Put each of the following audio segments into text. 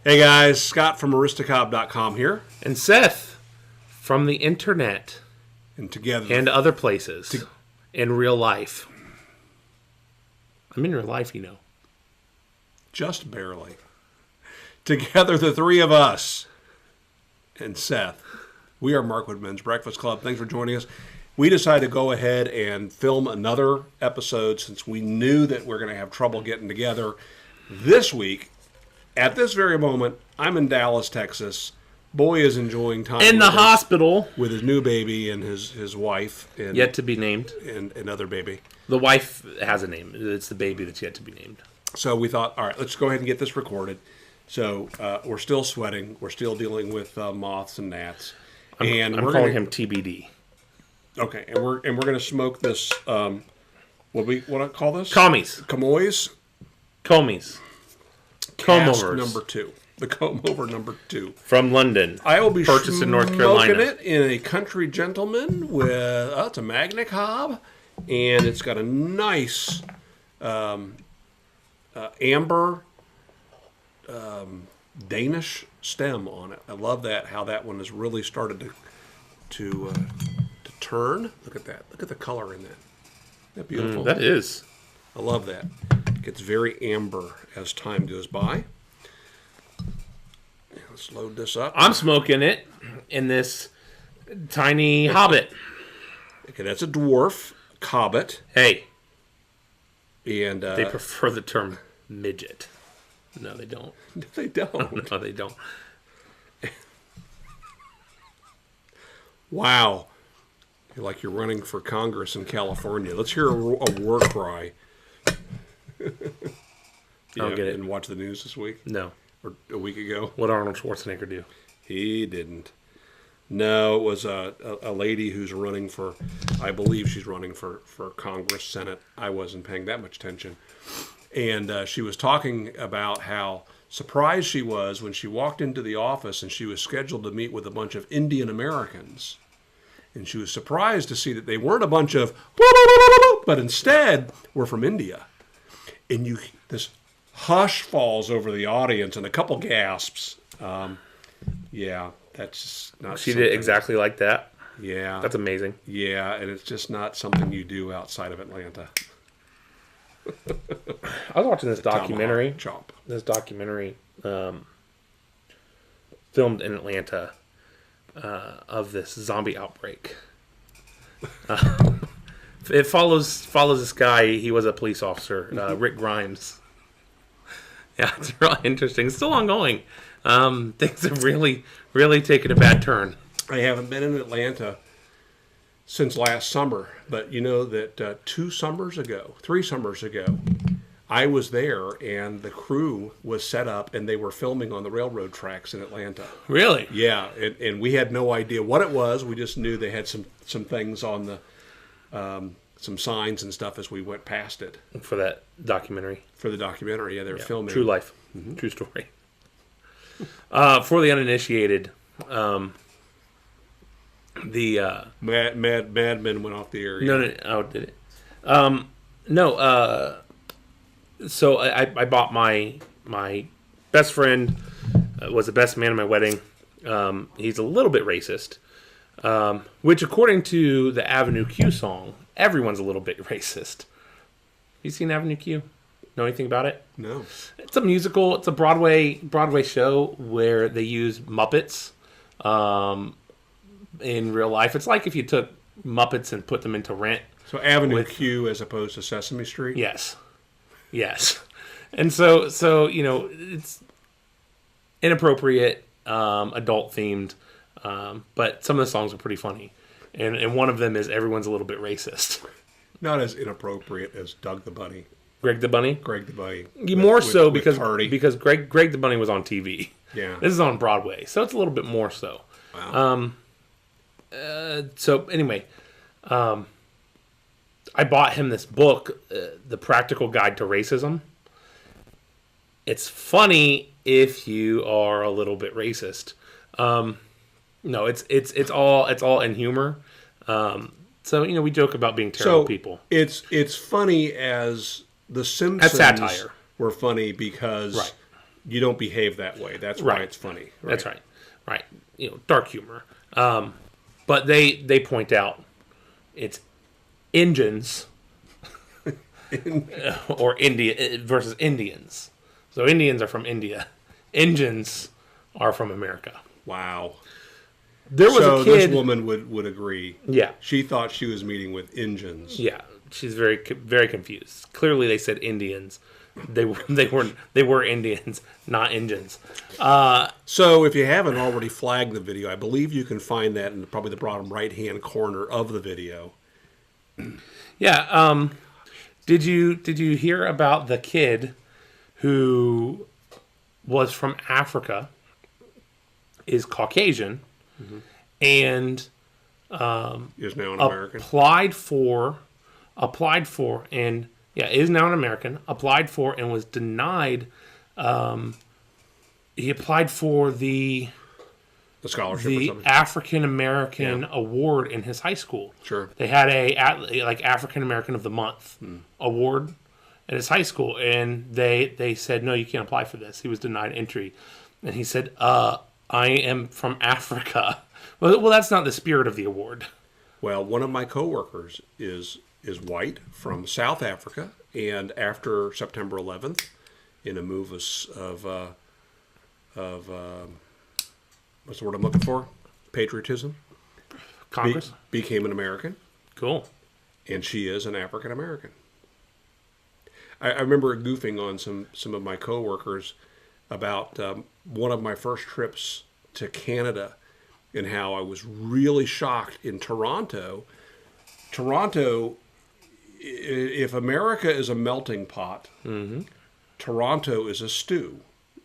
Hey guys, Scott from Aristocob.com here. And Seth from the internet. And together. And other places. In real life. I'm in real life, you know. Just barely. Together, the three of us and Seth. We are Markwood Men's Breakfast Club. Thanks for joining us. We decided to go ahead and film another episode since we knew that we're going to have trouble getting together this week. At this very moment, I'm in Dallas, Texas. Boy is enjoying time in the hospital with his new baby and his wife. And, yet to be named. And another baby. The wife has a name. It's the baby that's yet to be named. So we thought, all right, let's go ahead and get this recorded. So we're still sweating. We're still dealing with moths and gnats. I'm calling him TBD. Okay, and we're going to smoke this. What do I call this? Comoys. Cask number 2. The comb over number 2 from London. I will be purchased in North Carolina. Smoking it in a Country Gentleman with it's a Magna Cob, and it's got a nice amber Danish stem on it. I love that, how that one has really started to turn. Look at that. Look at the color in that. Isn't that beautiful? That is. I love that. It gets very amber as time goes by. Let's load this up. I'm smoking it in this tiny hobbit. Okay, that's a dwarf cobbit. Hey. And they prefer the term midget. No, they don't. They don't. No, they don't. Wow. You're like you're running for Congress in California. Let's hear a war cry. I don't get it. And watch the news this week? No. Or a week ago? What did Arnold Schwarzenegger do? He didn't. No, it was a lady who's running for, I believe she's running for Congress, Senate. I wasn't paying that much attention. And she was talking about how surprised she was when she walked into the office and she was scheduled to meet with a bunch of Indian Americans. And she was surprised to see that they weren't a bunch of, but instead were from India. And this hush falls over the audience and a couple gasps. Yeah, that's just not. She did exactly like that. Yeah, that's amazing. Yeah, and it's just not something you do outside of Atlanta. I was watching this documentary. Chomp. This documentary filmed in Atlanta of this zombie outbreak. It follows this guy. He was a police officer, Rick Grimes. Yeah, it's really interesting. It's still ongoing. Things have really taken a bad turn. I haven't been in Atlanta since last summer, but you know that 3 summers ago, I was there and the crew was set up and they were filming on the railroad tracks in Atlanta. Really? Yeah, and we had no idea what it was. We just knew they had some things on the some signs and stuff as we went past it. For that documentary? For the documentary, yeah, they were filming. True life. Mm-hmm. True story. For the uninitiated, the Mad Men went off the air. No, oh, did it? No. So I bought my best friend was the best man at my wedding. He's a little bit racist, which according to the Avenue Q song, everyone's a little bit racist. You seen Avenue Q? Know anything about it? No. It's a musical. It's a Broadway show where they use Muppets in real life. It's like if you took Muppets and put them into Rent. So Avenue Q as opposed to Sesame Street? Yes. And so you know, it's inappropriate, adult themed, but some of the songs are pretty funny. And one of them is Everyone's a Little Bit Racist. Not as inappropriate as Doug the Bunny. Greg the Bunny? Greg the Bunny. More so because Greg the Bunny was on TV. Yeah. This is on Broadway, so it's a little bit more so. Wow. So anyway, I bought him this book, The Practical Guide to Racism. It's funny if you are a little bit racist. No, it's all in humor. So you know, we joke about being terrible people. It's funny as The Simpsons satire. Were funny because you don't behave that way. That's why it's funny. Right? That's right. Right. Dark humor. But they point out it's Indians or India versus Indians. So Indians are from India. Indians are from America. Wow. There was a kid. This woman would agree. Yeah. She thought she was meeting with Indians. Yeah. She's very very confused. Clearly, they said Indians. They were Indians, not Indians. So if you haven't already flagged the video, I believe you can find that in probably the bottom right-hand corner of the video. Yeah. Did you hear about the kid who was from Africa, is Caucasian, and is now an American? Applied for and is now an American. Applied for and was denied. He applied for the scholarship, or something. African American award in his high school. Sure, they had a African American of the Month award at his high school, and they said no, you can't apply for this. He was denied entry, and he said, "I am from Africa." Well, that's not the spirit of the award. Well, one of my coworkers is white from South Africa, and after September 11th, in a move of what's the word I'm looking for? Patriotism. Congress became an American. Cool. And she is an African American. I remember goofing on some of my coworkers about one of my first trips to Canada and how I was really shocked in Toronto. Toronto, if America is a melting pot, Toronto is a stew,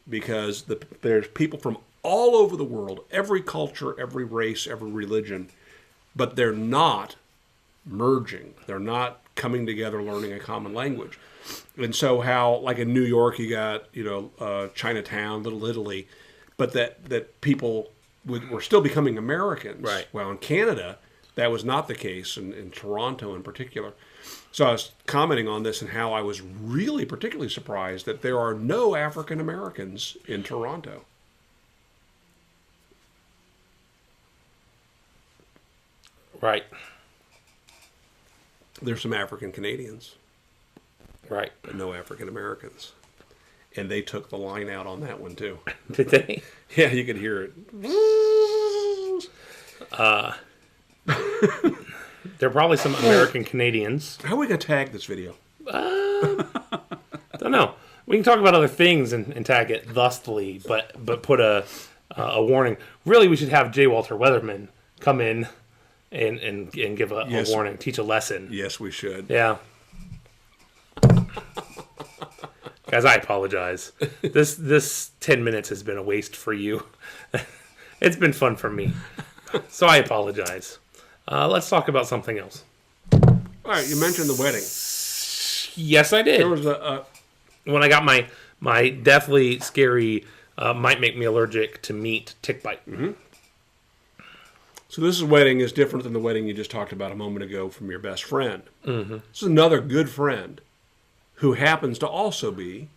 because there's people from all over the world, every culture, every race, every religion, but they're not merging. They're not coming together, learning a common language. And so how, like in New York, you got, Chinatown, Little Italy, but that people were still becoming Americans. Right. Well, in Canada, that was not the case, in Toronto in particular. So I was commenting on this and how I was really particularly surprised that there are no African Americans in Toronto. Right. There's some African Canadians. Right. But no African Americans. And they took the line out on that one, too. Did they? Yeah, you could hear it. There are probably some American Canadians. How are we going to tag this video? Don't know. We can talk about other things and tag it thusly, but put a warning. Really, we should have J. Walter Weatherman come in and give a warning, teach a lesson. Yes, we should. Yeah. Guys, I apologize. This 10 minutes has been a waste for you. It's been fun for me. So I apologize. Let's talk about something else. All right, you mentioned the wedding. Yes, I did. There was when I got my deathly scary, might make me allergic to meat tick bite. Mm-hmm. So this wedding is different than the wedding you just talked about a moment ago from your best friend. Mm-hmm. This is another good friend who happens to also be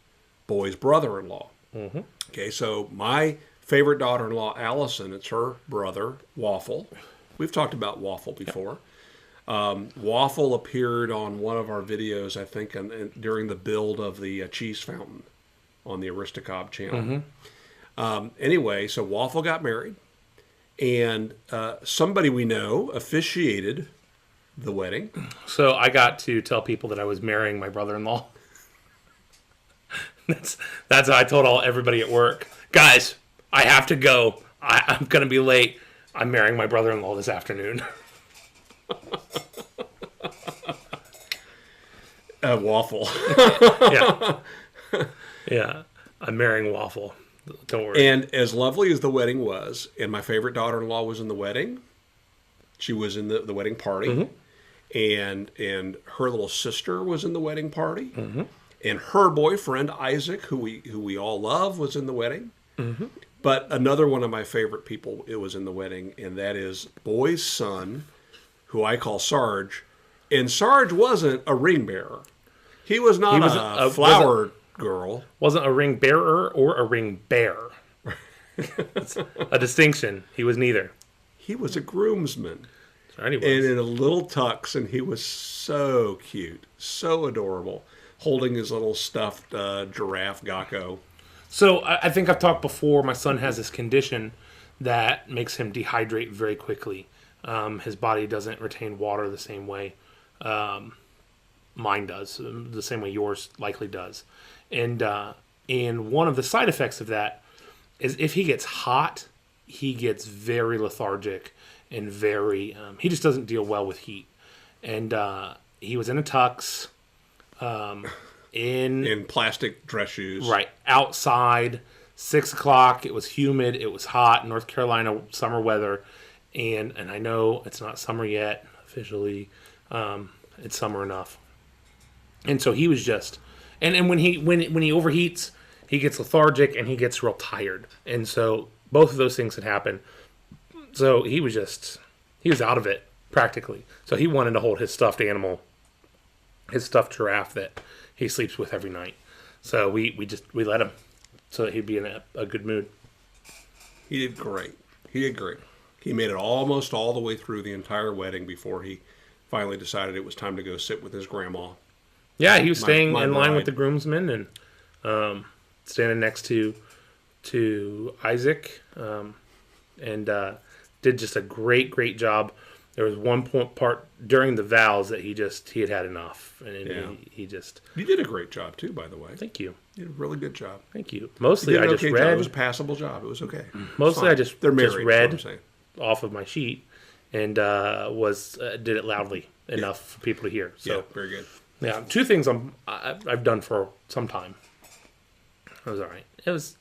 Boy's brother-in-law. Mm-hmm. Okay, so my favorite daughter-in-law, Allison, it's her brother, Waffle. We've talked about Waffle before. Waffle appeared on one of our videos, I think, during the build of the cheese fountain on the Aristocob channel. Mm-hmm. Anyway, so Waffle got married, and somebody we know officiated the wedding. So I got to tell people that I was marrying my brother-in-law. That's how I told everybody at work. Guys, I have to go. I'm going to be late. I'm marrying my brother-in-law this afternoon. Waffle. Yeah. Yeah. I'm marrying Waffle. Don't worry. And as lovely as the wedding was, and my favorite daughter-in-law was in the wedding, she was in the wedding party, mm-hmm. and her little sister was in the wedding party, mm-hmm. and her boyfriend, Isaac, who we all love, was in the wedding. Mm-hmm. But another one of my favorite people, it was in the wedding, and that is Boy's son, who I call Sarge. And Sarge wasn't a ring bearer. He was not a flower girl. Wasn't a ring bearer or a ring bear. It's a distinction. He was neither. He was a groomsman. Right, he was. And in a little tux, and he was so cute, so adorable, holding his little stuffed giraffe Gakko. So I think I've talked before. My son has this condition that makes him dehydrate very quickly. His body doesn't retain water the same way mine does, the same way yours likely does. And one of the side effects of that is if he gets hot, he gets very lethargic and very he just doesn't deal well with heat. And he was in a tux, in plastic dress shoes, right outside, 6 o'clock. It was humid, it was hot, North Carolina summer weather, and I know it's not summer yet officially. It's summer enough, and so he was just, and when he overheats, he gets lethargic and he gets real tired, and so both of those things had happened. So he was out of it practically. So he wanted to hold his stuffed animal, his stuffed giraffe that he sleeps with every night. So we let him, so that he'd be in a good mood. He did great. He made it almost all the way through the entire wedding before he finally decided it was time to go sit with his grandma. Yeah, he was staying in bride. line with the groomsmen and standing next to Isaac, and did just a great job. There was one part during the vows that he had enough, and he just. You did a great job too, by the way. Thank you. You did a really good job. Thank you. Mostly I just job. read. It was a passable job. It was okay. Mostly I just read saying. off of my sheet and did it loudly enough for people to hear. So yeah, very good. Yeah, 2 things I've done for some time. It was all right. It was.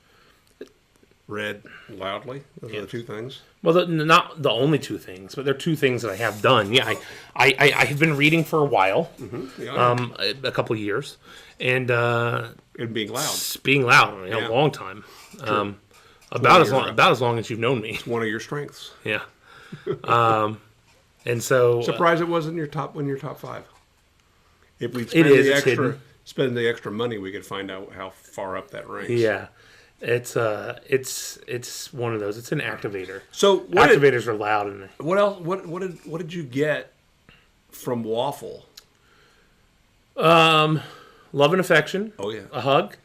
Read loudly. Those are the 2 things. Well, not the only 2 things, but they're 2 things that I have done. Yeah, I have been reading for a while, a couple of years, and being loud, a long time, about as long as you've known me. It's one of your strengths. Yeah, and so surprised it wasn't your top 5. If we spend the extra money, we could find out how far up that ranks. Yeah. It's one of those. It's an activator. So activators are loud. And what else? What did you get from Waffle? Love and affection. Oh yeah, a hug.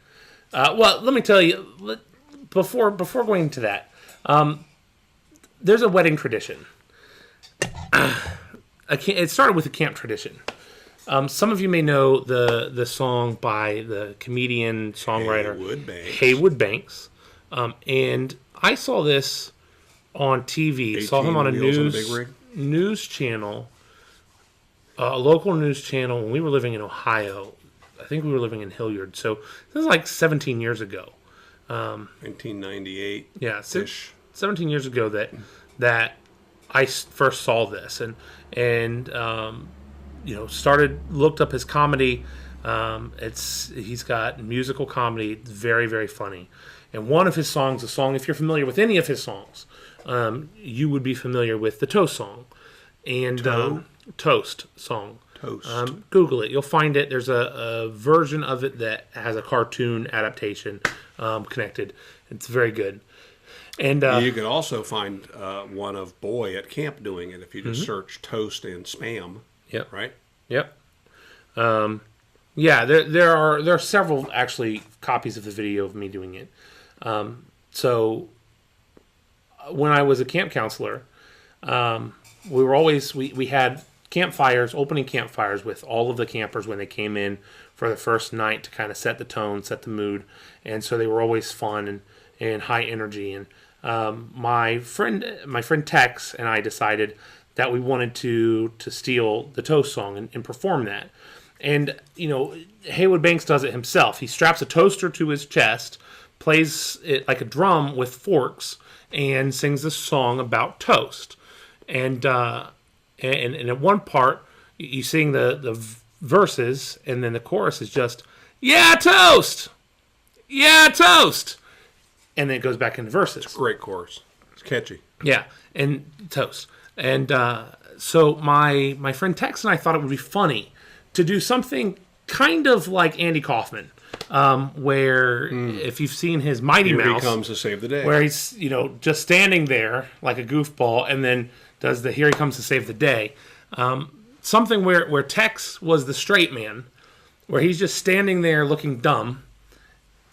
Well, let me tell you before going into that. There's a wedding tradition. It started with a camp tradition. Some of you may know the song by the comedian, songwriter Haywood Banks. And I saw this on TV. Saw him on a news channel, a local news channel when we were living in Ohio. I think we were living in Hilliard. So this was like 17 years ago. 1998. Yeah, 17 years ago that I first saw this. And looked up his comedy. He's got musical comedy. It's very, very funny. And one of his songs, if you're familiar with any of his songs, you would be familiar with the Toast song. And Toast song. Toast. Google it. You'll find it. There's a version of it that has a cartoon adaptation connected. It's very good. And you can also find one of Boy at camp doing it if you just search Toast and Spam. Yep. Right? Yep. Yeah, there are several actually copies of the video of me doing it. So when I was a camp counselor, we had campfires, opening campfires with all of the campers when they came in for the first night to kind of set the tone, set the mood, and so they were always fun and high energy. And my friend Tex and I decided that we wanted to steal the Toast song and perform that. And, Haywood Banks does it himself. He straps a toaster to his chest, plays it like a drum with forks, and sings this song about toast. And at one part, you sing the verses, and then the chorus is just, yeah, toast! Yeah, toast! And then it goes back into verses. It's a great chorus. It's catchy. Yeah, and toast. And so my friend Tex and I thought it would be funny to do something kind of like Andy Kaufman, where if you've seen his Mighty Here Mouse, he comes to save the day. where he's just standing there like a goofball, and then does the "Here he comes to save the day." Something where Tex was the straight man, where he's just standing there looking dumb,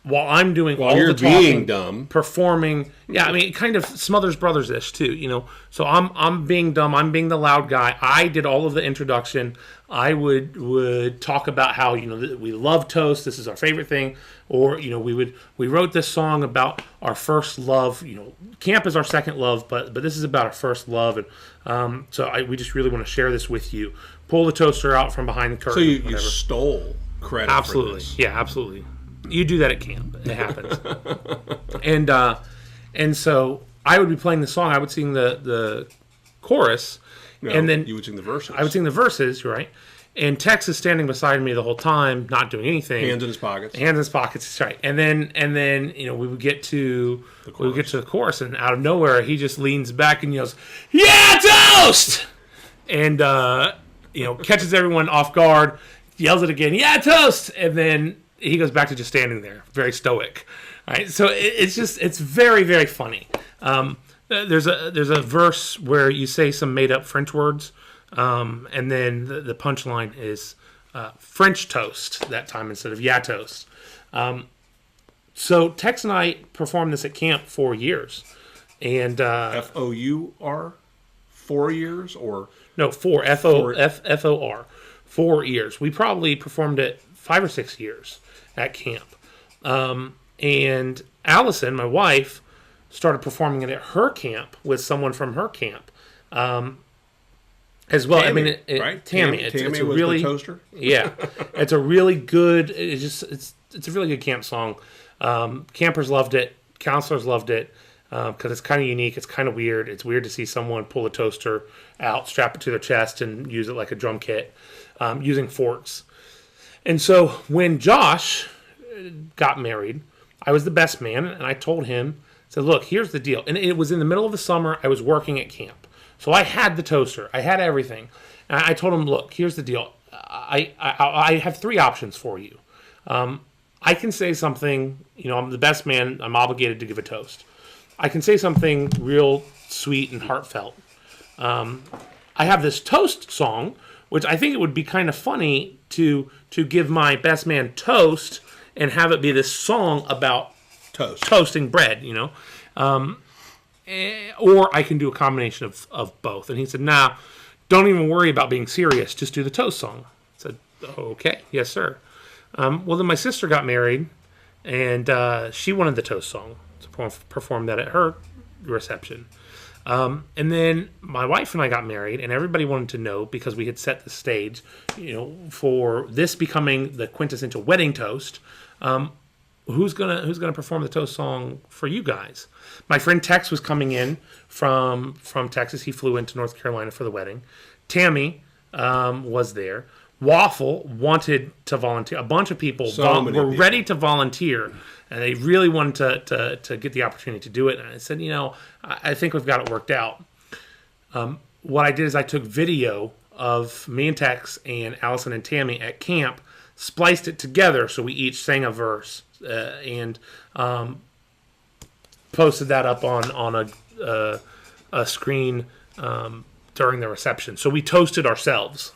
while I'm doing all you're the talking, being dumb, performing. Yeah, I mean, kind of Smothers Brothers-ish too, So I'm being dumb. I'm being the loud guy. I did all of the introduction. I would talk about how we love toast. This is our favorite thing, or we wrote this song about our first love. Camp is our second love, but this is about our first love, and we just really want to share this with you. Pull the toaster out from behind the curtain. So you stole credit. Absolutely, for this. Yeah, absolutely. You do that at camp. It happens. and so I would be playing the song. I would sing the chorus, and then you would sing the verses. I would sing the verses, right? And Tex is standing beside me the whole time, not doing anything. Hands in his pockets. Hands in his pockets. That's right. And then we would get to the chorus, and out of nowhere he just leans back and yells, "Yeah, toast!" And catches everyone off guard. Yells it again, "Yeah, toast!" And then he goes back to just standing there, very stoic. All right, so it's very, very funny. There's a verse where you say some made up French words, and then the punchline is French toast that time instead of "yeah toast." So Tex and I performed this at camp 4 years, and FOUR 4 years or no 4 FOR 4 years. We probably performed it 5 or 6 years at camp. And Allison, my wife, started performing it at her camp with someone from her camp as well. Tammy, I mean, right? Tammy. Tammy It's a was really, the toaster. Yeah, it's a really good. It's a really good camp song. Campers loved it. Counselors loved it because it's kind of unique. It's kind of weird. It's weird to see someone pull a toaster out, strap it to their chest, and use it like a drum kit using forks. And so when Josh got married, I was the best man, and I told him, said, "Look, here's the deal." And it was in the middle of the summer. I was working at camp, so I had the toaster, I had everything. And I told him, "Look, here's the deal. I have 3 options for you. I can say something. I'm the best man. I'm obligated to give a toast. I can say something real sweet and heartfelt. I have this toast song, which I think it would be kind of funny to give my best man toast and have it be this song about toasting bread, or I can do a combination of both." And he said, "Nah, don't even worry about being serious. Just do the toast song." I said, "Okay, yes, sir." Well, then my sister got married, and she wanted the toast song to perform that at her reception. And then my wife and I got married, and everybody wanted to know, because we had set the stage, for this becoming the quintessential wedding toast. Who's gonna perform the toast song for you guys? My friend Tex was coming in from Texas. He flew into North Carolina for the wedding. Tammy was there. Waffle wanted to volunteer. A bunch of people were ready to volunteer, and they really wanted to get the opportunity to do it. And I said, I think we've got it worked out. What I did is I took video of me and Tex and Allison and Tammy at camp, spliced it together so we each sang a verse, and posted that up on a screen during the reception. So we toasted ourselves.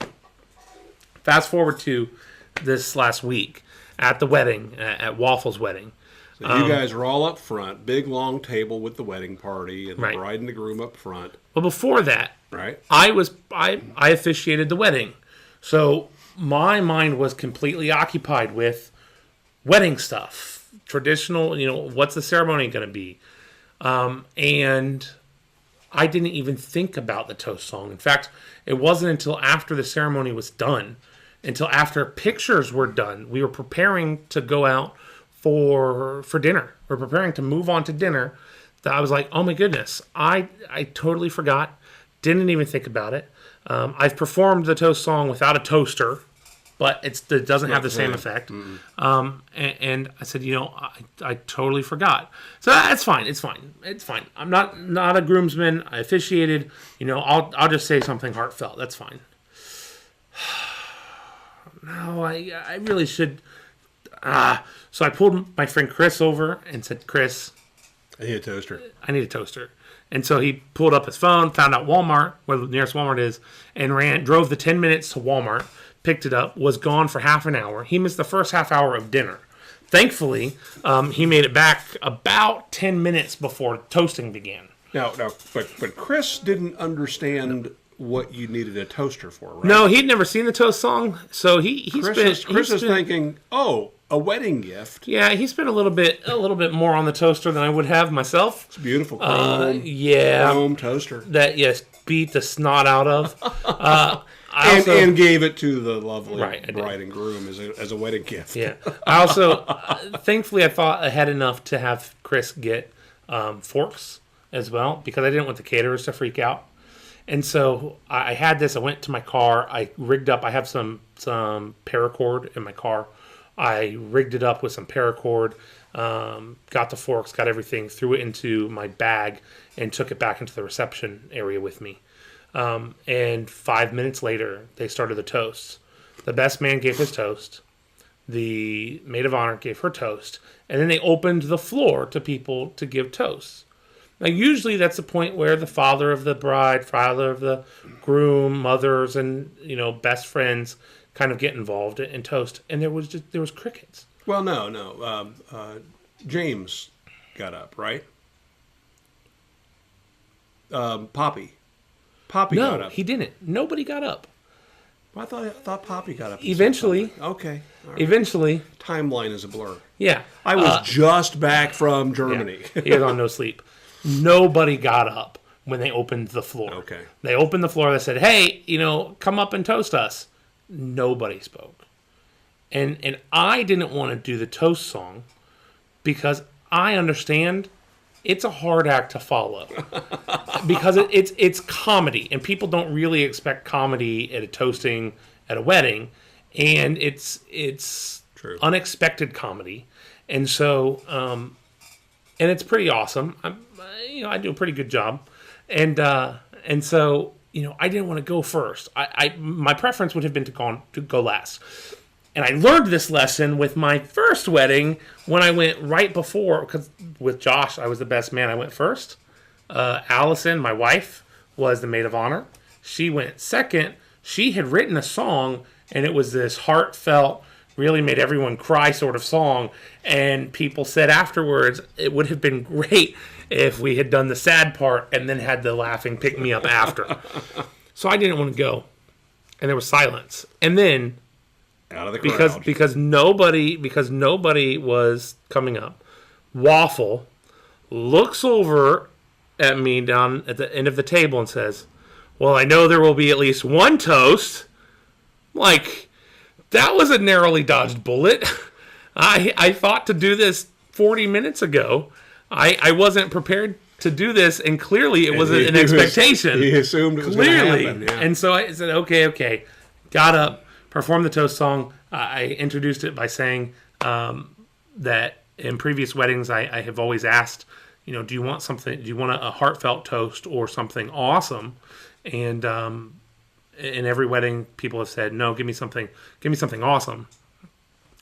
Fast forward to this last week at the wedding, at Waffle's wedding. So you guys are all up front, big long table with the wedding party, and the bride and the groom up front. Well, before that, right? I officiated the wedding, so my mind was completely occupied with wedding stuff, traditional. What's the ceremony going to be? And I didn't even think about the toast song. In fact, it wasn't until after the ceremony was done, until after pictures were done, we were preparing to go out for dinner. We're preparing to move on to dinner, that I was like, oh my goodness, I totally forgot. Didn't even think about it. I've performed the toast song without a toaster, but it doesn't have the same effect. And I said, I totally forgot. So that's fine. It's fine. I'm not a groomsman. I officiated. I'll just say something heartfelt. That's fine. no, I really should. So I pulled my friend Chris over and said, Chris, I need a toaster. I need a toaster. And so he pulled up his phone, found out Walmart, where the nearest Walmart is, and drove the 10 minutes to Walmart, picked it up, was gone for half an hour. He missed the first half hour of dinner. Thankfully, he made it back about 10 minutes before toasting began. But Chris didn't understand what you needed a toaster for, right? No, he'd never seen the toast song, so Chris is thinking, oh, a wedding gift. Yeah, he spent a little bit more on the toaster than I would have myself. It's a beautiful chrome, chrome toaster. That, yes, beat the snot out of. And gave it to the lovely bride and groom as a wedding gift. Yeah. I also, thankfully, I thought I had enough to have Chris get forks as well, because I didn't want the caterers to freak out. And so I had this. I went to my car. I rigged up. I have some paracord in my car. I rigged it up with some paracord, got the forks, got everything, threw it into my bag, and took it back into the reception area with me. And 5 minutes later, they started the toasts. The best man gave his toast. The maid of honor gave her toast. And then they opened the floor to people to give toasts. Now, usually that's the point where the father of the bride, father of the groom, mothers, and, best friends kind of get involved in toast. And there was crickets. Well, no. James got up, right? Poppy got up. No, he didn't. Nobody got up. Well, I thought Poppy got up. Eventually. Okay. Right. Eventually. Timeline is a blur. Yeah. I was just back from Germany. Yeah. He was on no sleep. Nobody got up when they opened the floor. Okay. They opened the floor. They said, hey, come up and toast us. Nobody spoke. And I didn't want to do the toast song because I understand it's a hard act to follow. Because it's comedy, and people don't really expect comedy at a toasting at a wedding, and it's True. Unexpected comedy. And so and it's pretty awesome. I do a pretty good job, and so I didn't want to go first. My preference would have been to go last, and I learned this lesson with my first wedding when I went right before, because with Josh I was the best man. I went first. Allison, my wife, was the maid of honor. She went second. She had written a song, and it was this heartfelt, really made everyone cry sort of song. And people said afterwards, it would have been great if we had done the sad part and then had the laughing pick me up after. So I didn't want to go. And there was silence. And then, out of the crowd, because nobody was coming up, Waffle looks over at me down at the end of the table and says, well, I know there will be at least one toast. Like, that was a narrowly dodged bullet. I thought to do this 40 minutes ago. I wasn't prepared to do this, and clearly it was an expectation. He assumed it was going to happen. Yeah. And so I said, okay. Got up, performed the toast song. I introduced it by saying that in previous weddings I have always asked, do you want something? Do you want a heartfelt toast or something awesome? And in every wedding, people have said, no, give me something awesome.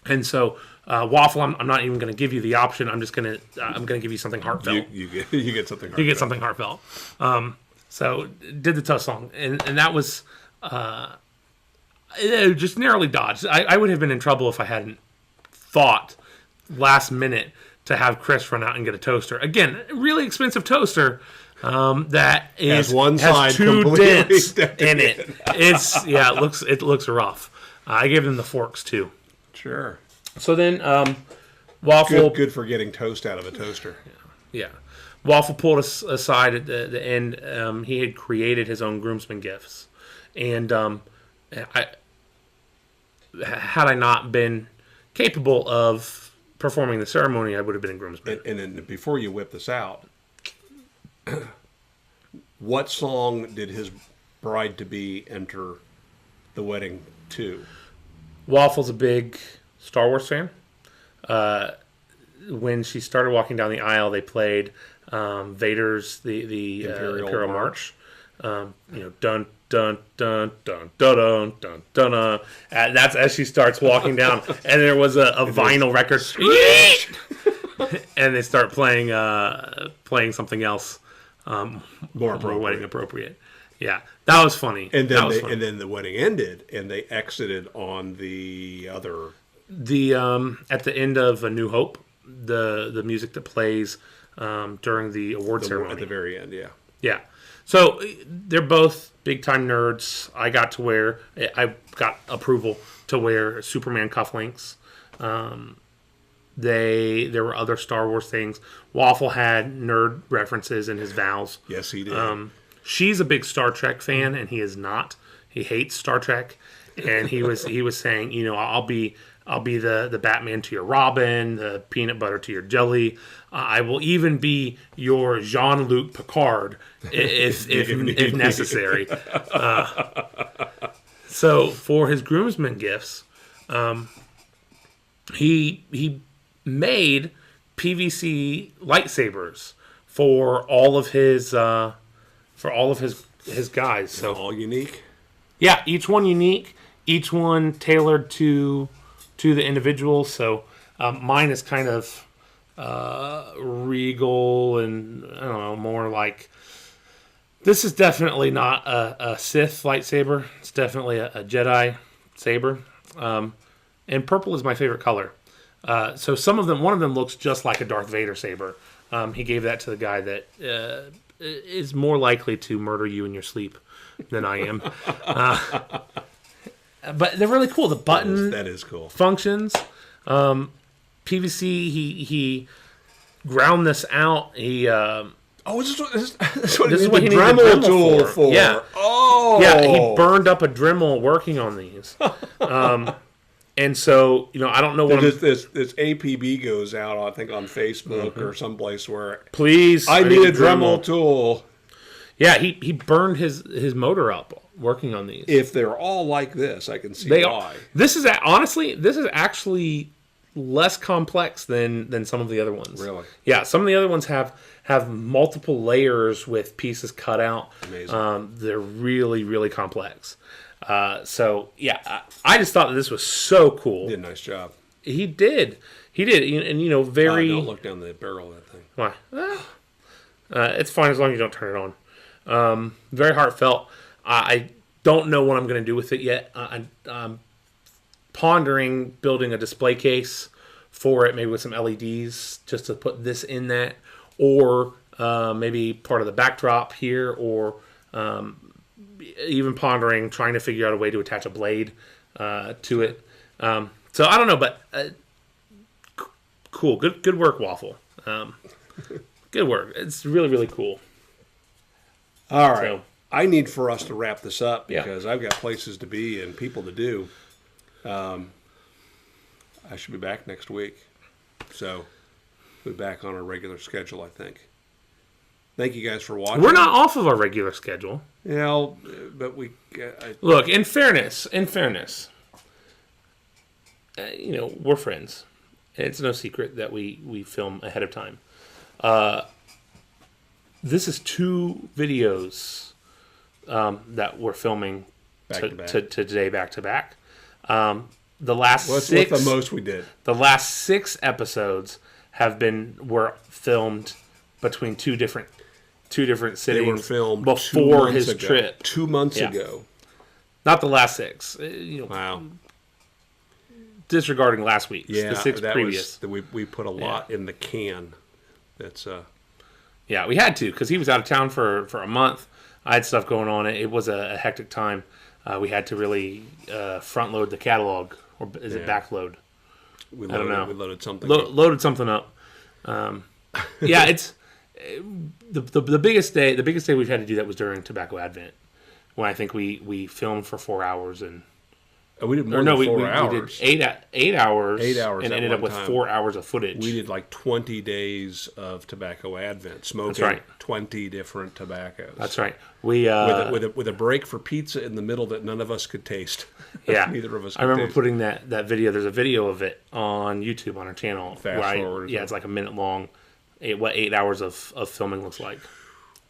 And so Waffle, I'm not even going to give you the option. I'm going to give you something heartfelt. You get something heartfelt. You get something heartfelt. So did the toast song, and that was just narrowly dodged. I would have been in trouble if I hadn't thought last minute to have Chris run out and get a toaster. Again, really expensive toaster that has two dents in it. It looks rough. I gave them the forks too. Sure. So then Waffle... Good for getting toast out of a toaster. Yeah. Waffle pulled us aside at the end. He had created his own groomsmen gifts. And had I not been capable of performing the ceremony, I would have been a groomsman. And then before you whip this out, what song did his bride-to-be enter the wedding to? Waffle's a big Star Wars fan. When she started walking down the aisle, they played Vader's the Imperial March. Don't dun dun dun dun dun dun dun dun. That's as she starts walking down, and there was a vinyl record, and they start playing something else, more wedding appropriate. Yeah, that was funny. And then and then the wedding ended, and they exited on the other. At the end of A New Hope, the music that plays during the award ceremony at the very end. Yeah. So they're both big time nerds. I got approval to wear Superman cufflinks. There were other Star Wars things. Waffle had nerd references in his vows. Yes, he did. She's a big Star Trek fan, and he is not. He hates Star Trek, and he was saying, I'll be the Batman to your Robin, the peanut butter to your jelly. I will even be your Jean-Luc Picard if necessary. So for his groomsmen gifts, he made PVC lightsabers for all of his guys. So all unique. Yeah, each one unique, each one tailored to the individual. So mine is kind of regal and I don't know, more like, this is definitely not a Sith lightsaber. It's definitely a Jedi saber. And purple is my favorite color. So one of them looks just like a Darth Vader saber. He gave that to the guy that is more likely to murder you in your sleep than I am. But they're really cool. The button that is cool. Functions. PVC. He ground this out. He. This is what he needed Dremel tool for. Yeah. Oh. Yeah. He burned up a Dremel working on these. And so, I don't know what this APB goes out, I think, on Facebook or someplace where. Please, I need a Dremel tool. Yeah, he burned his motor up working on these. If they're all like this, I can see why. This is actually less complex than some of the other ones. Really? Yeah, some of the other ones have multiple layers with pieces cut out. Amazing. They're really, really complex. So yeah, I just thought that this was so cool. He did a nice job. He did, and very. Don't look down the barrel of that thing. Why? It's fine as long as you don't turn it on. Very heartfelt. I don't know what I'm going to do with it yet. I'm pondering building a display case for it, maybe with some LEDs, just to put this in that, or maybe part of the backdrop here, or even pondering trying to figure out a way to attach a blade to it. So I don't know, but cool. Good work, Waffle. Good work. It's really, really cool. All right. So, I need for us to wrap this up because Yeah. I've got places to be and people to do. I should be back next week. So we'll be back on our regular schedule, I think. Thank you guys for watching. We're not off of our regular schedule. Yeah, but we... Look, in fairness, we're friends. It's no secret that we film ahead of time. This is 2 videos that we're filming today back to back. The last What's six... the most we did? The last 6 episodes were filmed between two different sittings. They were filmed before his trip. 2 months ago. Not the last 6. Wow. Disregarding last week's. Yeah, the 6 previous. We put a lot in the can. That's Yeah, we had to because he was out of town for a month. I had stuff going on. It was a hectic time. We had to really front load the catalog, or is it back load? I don't know. We loaded something. Loaded something up. Yeah, it's the biggest day. The biggest day we've had to do that was during Tobacco Advent, when I think we filmed for 4 hours and. We did more than 4 hours. We did 8 hours. 8 hours and ended up with 4 hours of footage. We did like 20 days of Tobacco Advent, smoking 20 different tobaccos. That's right. We with a break for pizza in the middle that none of us could taste. Yeah, neither of us. I remember putting that video. There's a video of it on YouTube on our channel. Fast forward. It's like a minute long. 8 hours of filming looks like.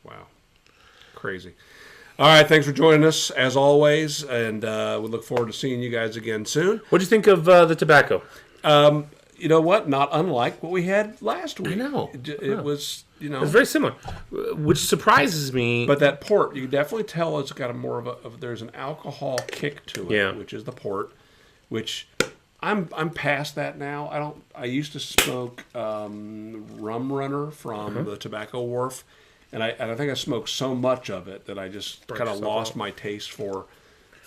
Wow, crazy. All right, thanks for joining us as always, and we look forward to seeing you guys again soon. What'd you think of the tobacco? You know what? Not unlike what we had last week. I know. It was, It's very similar, which surprises me. But that port, you can definitely tell it's got a more of there's an alcohol kick to it, which is the port, which I'm past that now. I used to smoke Rum Runner from the Tobacco Wharf, and I think I smoked so much of it that I just kind of lost my taste for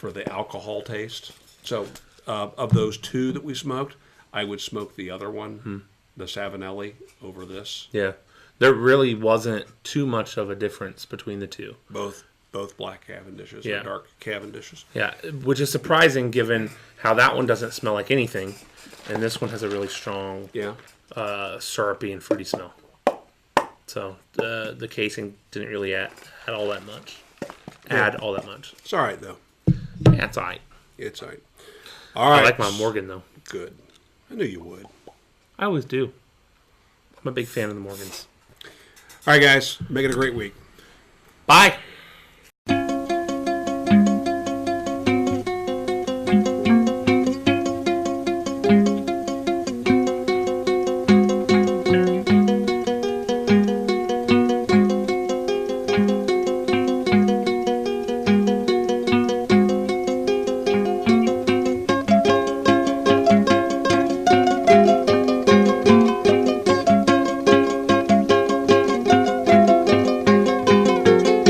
the alcohol taste. So of those two that we smoked, I would smoke the other one, the Savinelli, over this. Yeah. There really wasn't too much of a difference between the two. Both black Cavendishes and dark Cavendishes. Yeah, which is surprising given how that one doesn't smell like anything, and this one has a really strong, syrupy and fruity smell. So the casing didn't really add all that much. It's all right though. Yeah, it's all right. It's all right. All right. I like my Morgan though. Good. I knew you would. I always do. I'm a big fan of the Morgans. All right, guys. Make it a great week. Bye.